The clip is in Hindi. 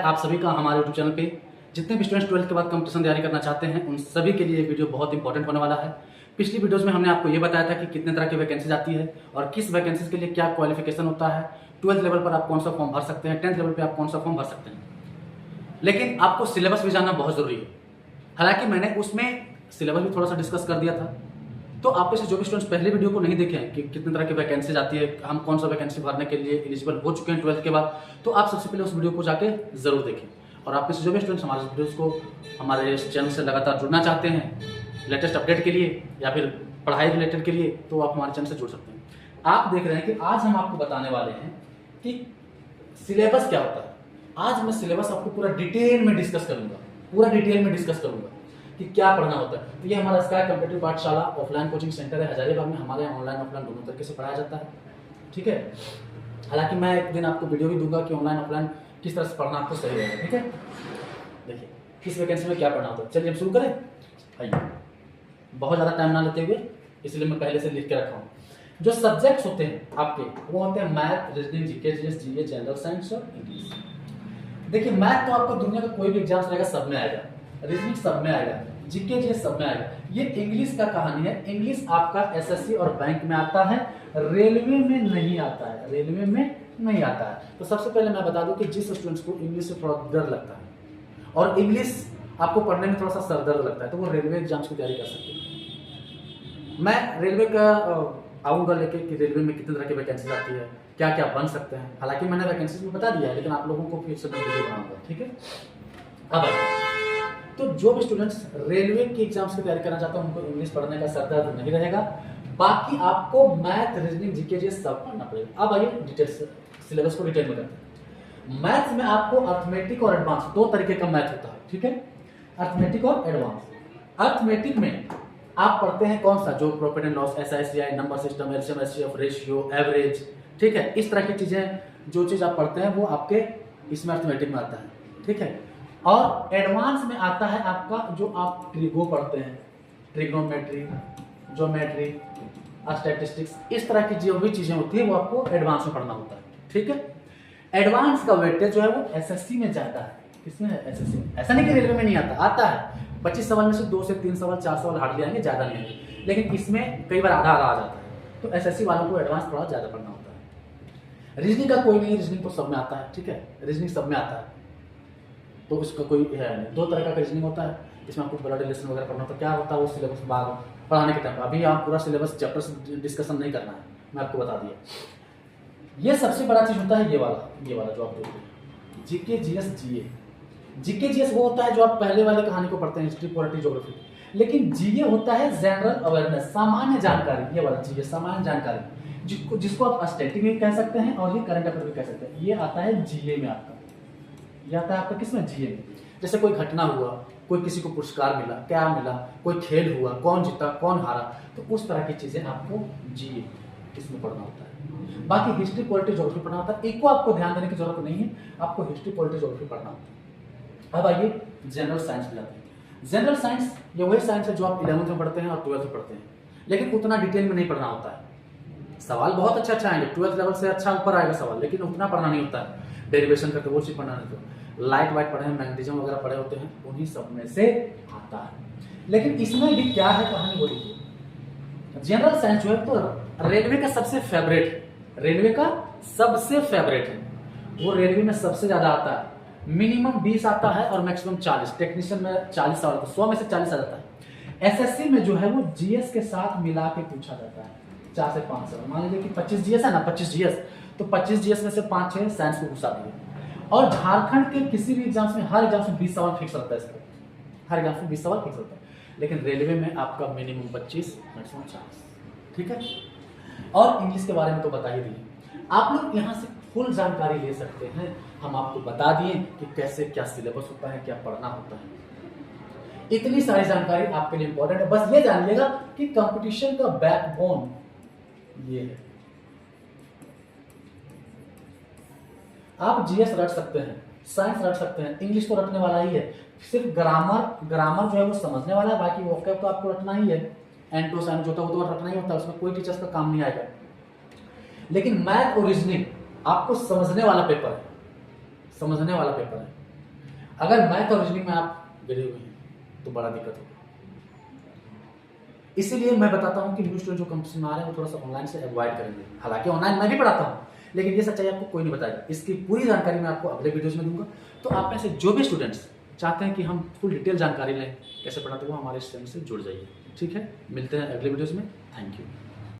आप सभी का हमारे यूट्यूब चैनल पे जितने भी स्टूडेंट्स 12th के बाद कंपटीशन तैयारी करना चाहते हैं उन सभी के लिए ये वीडियो बहुत इंपॉर्टेंट होने वाला है। पिछली वीडियोस में हमने आपको ये बताया था कि कितने तरह की वैकेंसीज आती है और किस वैकेंसीज के लिए क्या क्वालिफिकेशन होता है। 12th लेवल पर आप कौन सा फॉर्म भर सकते हैं, 10th लेवल पर आप कौन सा फॉर्म भर सकते हैं, लेकिन आपको सिलेबस भी जानना बहुत जरूरी है। हालांकि मैंने उसमें सिलेबस भी थोड़ा सा डिस्कस कर दिया था, तो आप में से जो भी स्टूडेंट्स पहले वीडियो को नहीं देखे हैं कि कितने तरह की वैकेंसीज आती है, हम कौन सा वैकेंसी भरने के लिए एलिजिबल हो चुके हैं 12th के बाद, तो आप सबसे पहले उस वीडियो को जाके जरूर देखें। और आप में से जो भी स्टूडेंट्स हमारे वीडियोस को हमारे इस चैनल से लगातार जुड़ना चाहते हैं लेटेस्ट अपडेट के लिए या फिर पढ़ाई रिलेटेड के लिए, तो आप हमारे चैनल से जुड़ सकते हैं। आप देख रहे हैं कि आज हम आपको बताने वाले हैं कि सिलेबस क्या होता है। आज मैं सिलेबस आपको पूरा डिटेल में डिस्कस करूंगा, कि क्या पढ़ना होता है। तो ये हमारा स्काई कॉम्पिटिटिव पाठशाला ऑफलाइन कोचिंग सेंटर है हजारीबाग में। हमारे यहाँ ऑनलाइन ऑफलाइन दोनों तरीके से पढ़ाया जाता है, ठीक है। हालांकि मैं एक दिन आपको वीडियो भी दूंगा कि ऑनलाइन ऑफलाइन किस तरह से पढ़ना आपको सही रहेगा, ठीक है। देखिए किस वैकेंसी में क्या पढ़ना होता है। चलिए हम शुरू करें। आइए, बहुत ज़्यादा टाइम ना लेते हुए, इसलिए मैं पहले से लिख के रखा हूँ। जो सब्जेक्ट्स होते हैं आपके वो होते हैं मैथ, रीजनिंग, जीके, जीएस, जीए, जनरल साइंस और इंग्लिश। देखिए मैथ तो आपको दुनिया का कोई भी एग्जाम रहेगा सब में आएगा, रीजनिंग सब में आएगा, जीके जीएस सब में आएगा। ये इंग्लिश का कहानी है। इंग्लिश आपका एसएससी और बैंक में आता है, रेलवे में नहीं आता है, रेलवे में नहीं आता है। तो सबसे पहले मैं बता दूं कि जिस स्टूडेंट्स को इंग्लिश से थोड़ा डर लगता है और इंग्लिश आपको पढ़ने में थोड़ा सा सरदर्द लगता है, तो वो रेलवे एग्जाम्स की तैयारी कर सकते हैं। मैं रेलवे का आऊँगा लेके कि रेलवे में कितने तरह की वैकेंसीज आती है, क्या क्या बन सकते हैं। हालांकि मैंने वैकेंसीज भी बता दिया है, लेकिन आप लोगों को फिर से मैं वीडियो बनाऊंगा, ठीक है। अब तो जो भी स्टूडेंट्स रेलवे की एग्जाम्स की तैयारी करना चाहते हैं उनको इंग्लिश पढ़ने का सरदर्द नहीं रहेगा। बाकी आपको मैथ, रीजनिंग, जीके, जीएस सब पढ़ना पड़ेगा। अब आइए डिटेल्स सिलेबस को डिटेल में करते हैं। मैथ्स में आपको अर्थमेटिक और एडवांस दो तरीके का मैथ होता है, ठीक है। अर्थमेटिक और एडवांस। अर्थमेटिक में आप पढ़ते हैं कौन सा, जो profit and loss, SI CI, number system, LCM, HCF, ratio, average, ठीक है। इस तरह की चीजें जो चीज आप पढ़ते हैं वो आपके इसमें अर्थमेटिक में आता है, ठीक है। और एडवांस में आता है आपका जो आप ट्रिगो पढ़ते हैं, ट्रिग्नोमेट्री, ज्योमेट्री, स्टैटिस्टिक्स, इस तरह की जो भी चीजें होती है वो आपको एडवांस में पढ़ना होता है, ठीक है। एडवांस का वेटेज जो है वो एसएससी में जाता है। किसमें है? एसएससी में। ऐसा नहीं कि रेलवे में नहीं आता, आता है। 25 सवाल में से 2 से 3 सवाल, 4 सवाल हार्डली आएंगे, ज्यादा नहीं आएंगे, लेकिन इसमें कई बार आधा आधा आ जाता है। तो एसएससी वालों को एडवांस थोड़ा ज्यादा पढ़ना होता है। रीजनिंग का कोई नहीं, रीजनिंग तो सब में आता है, ठीक है। रीजनिंग सब में आता है, तो उसका कोई है नहीं। दो तरह का रीजनिंग होता है, इसमें आपको ब्लड रिलेशन वगैरह पढ़ना होता है। क्या होता है वो सिलेबस बाद पढ़ाने के टाइम, अभी आप पूरा सिलेबस चैप्टर से डिस्कसन नहीं करना है, मैं आपको बता दिया। ये सबसे बड़ा चीज होता है ये वाला जो आप देखते हैं, जीके, जीएस, जीए। जीके जीएस वो होता है जो आप पहले वाले कहानी को पढ़ते हैं, हिस्ट्री, पॉलिटी, ज्योग्राफी। लेकिन जीए होता है जनरल अवेयरनेस, सामान्य जानकारी। ये वाला जीए सामान्य जानकारी, जिसको आप स्टैटिक भी कह सकते हैं और ये करंट अफेयर भी कह सकते हैं। ये आता है जीए में, ये आता है आपका किसमें, जीए में। जैसे कोई घटना हुआ, कोई किसी को पुरस्कार मिला, क्या मिला, कोई खेल हुआ, कौन जीता, कौन हारा, तो उस तरह की चीजें आपको जीए इसमें पढ़ना होता है। बाकी हिस्ट्री, पॉलिटी, ज्योग्राफी पढ़ना होता है। एक को आपको ध्यान देने की जरूरत नहीं है, आपको हिस्ट्री, पॉलिटी, ज्योग्राफी पढ़ना होता है। अब आइए जनरल साइंस में जाते हैं। जनरल साइंस ये वही साइंस है जो आप 11th में पढ़ते हैं और 12th में पढ़ते हैं, लेकिन उतना डिटेल में नहीं पढ़ना होता है। सवाल बहुत अच्छा आएंगे, 12th लेवल से अच्छा ऊपर आएगा सवाल, लेकिन उतना पढ़ना नहीं होता है। डेरिवेशन करके वो चीज पढ़ना नहीं होता। लाइट वाइट पढ़े हैं, मैग्नेटिज्म वगैरह पढ़े होते हैं, उन्हीं सब में से आता है। लेकिन इसमें भी क्या है कहानी, वो देखिए। जनरल साइंस जो है तो रेलवे का सबसे फेवरेट है, रेलवे का सबसे फेवरेट है। वो रेलवे में सबसे ज्यादा आता है, मिनिमम 20 आता है और मैक्सिमम 40। टेक्नीशियन में 40 आता है, 100 में से 40 आ जाता है। एसएससी में जो है वो जीएस के साथ मिला के पूछा जाता है, 4 से 5 सवाल। मान लीजिए कि 25 जीएस है ना, 25 जीएस, तो 25 जीएस में से 5-6 साइंस को घुसा दिए। और झारखंड के किसी भी एग्जाम्स में, हर एग्जाम्स में 20 सवाल फिक्स रहता है, इसका हर एग्जाम्स में 20 सवाल फिक्स रहता है। लेकिन रेलवे में आपका मिनिमम 25, मैक्सिमम 40, ठीक है। और इंग्लिश के बारे में तो बता ही दिए। आप लोग यहाँ से फुल जानकारी ले सकते हैं। हम आपको बता दिए कि कैसे क्या सिलेबस होता है, क्या पढ़ना होता है। इतनी सारी जानकारी आपके लिए इंपॉर्टेंट है। बस ये जानिएगा कि कंपटीशन का बैकबोन ये है। आप जीएस रट सकते हैं, साइंस रट सकते हैं, इंग्लिश तो रटने वाला ही है। सिर्फ ग्रामर जो है वो समझने वाला है, बाकी वोकैब तो आपको रटना ही है। एंटो साइन जो होता है वो तो रटना ही होता है, उसमें कोई टीचर्स का काम नहीं आएगा। लेकिन मैथ और रीजनिंग आपको समझने वाला पेपर है, समझने वाला पेपर है। अगर मैथ और रीजनिंग में आप गिरे हुए हैं तो बड़ा दिक्कत होगा। इसीलिए मैं बताता हूँ कि न्यू स्टूडेंट जो कंपटीशन में आ रहे हैं वो थोड़ा सा ऑनलाइन से अवॉइड करेंगे। हालांकि ऑनलाइन मैं भी पढ़ाता हूँ, लेकिन ये सच्चाई आपको कोई नहीं बताएगा। इसकी पूरी जानकारी मैं आपको अगले वीडियोज में दूंगा। तो आप में से जो भी स्टूडेंट्स चाहते हैं कि हम फुल डिटेल जानकारी लें कैसे पढ़ाते, वो हमारे इस चैनल से जुड़ जाइए। ठीक है, मिलते हैं अगले वीडियोज में। Thank you.